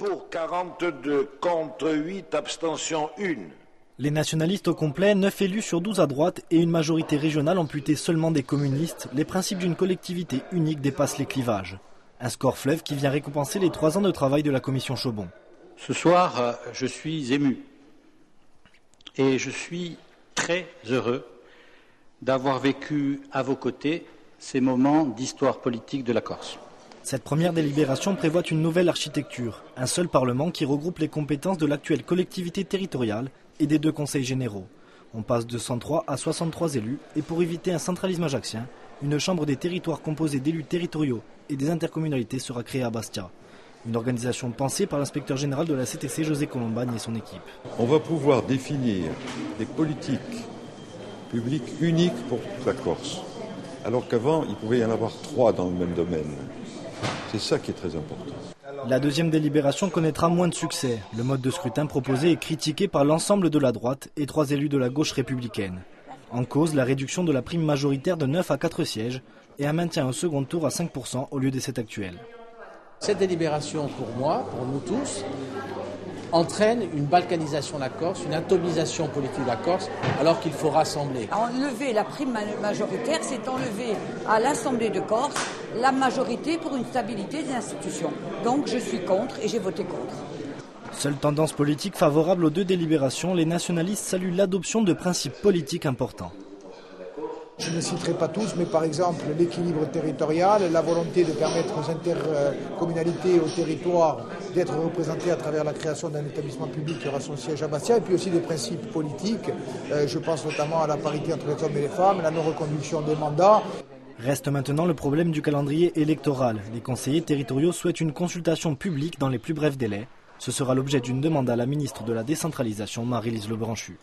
Pour 42, contre 8, abstention 1. Les nationalistes au complet, 9 élus sur 12 à droite et une majorité régionale amputée seulement des communistes, les principes d'une collectivité unique dépassent les clivages. Un score fleuve qui vient récompenser les 3 ans de travail de la commission Chaubon. Ce soir, je suis ému et je suis très heureux d'avoir vécu à vos côtés ces moments d'histoire politique de la Corse. Cette première délibération prévoit une nouvelle architecture, un seul Parlement qui regroupe les compétences de l'actuelle collectivité territoriale et des 2 conseils généraux. On passe de 103 à 63 élus et pour éviter un centralisme ajaccien, une chambre des territoires composée d'élus territoriaux et des intercommunalités sera créée à Bastia. Une organisation pensée par l'inspecteur général de la CTC, José Colombagne, et son équipe. On va pouvoir définir des politiques publiques uniques pour toute la Corse, alors qu'avant, il pouvait y en avoir 3 dans le même domaine. C'est ça qui est très important. La deuxième délibération connaîtra moins de succès. Le mode de scrutin proposé est critiqué par l'ensemble de la droite et 3 élus de la gauche républicaine. En cause, la réduction de la prime majoritaire de 9 à 4 sièges et un maintien au second tour à 5% au lieu des 7 actuels. Cette délibération, pour moi, pour nous tous, entraîne une balkanisation de la Corse, une atomisation politique de la Corse, alors qu'il faut rassembler. Enlever la prime majoritaire, c'est enlever à l'Assemblée de Corse la majorité pour une stabilité des institutions. Donc je suis contre et j'ai voté contre. Seule tendance politique favorable aux 2 délibérations, les nationalistes saluent l'adoption de principes politiques importants. Je ne citerai pas tous, mais par exemple l'équilibre territorial, la volonté de permettre aux intercommunalités, aux territoires d'être représentés à travers la création d'un établissement public qui aura son siège à Bastia, et puis aussi des principes politiques. Je pense notamment à la parité entre les hommes et les femmes, la non-reconduction des mandats. Reste maintenant le problème du calendrier électoral. Les conseillers territoriaux souhaitent une consultation publique dans les plus brefs délais. Ce sera l'objet d'une demande à la ministre de la Décentralisation, Marie-Lise Lebranchu.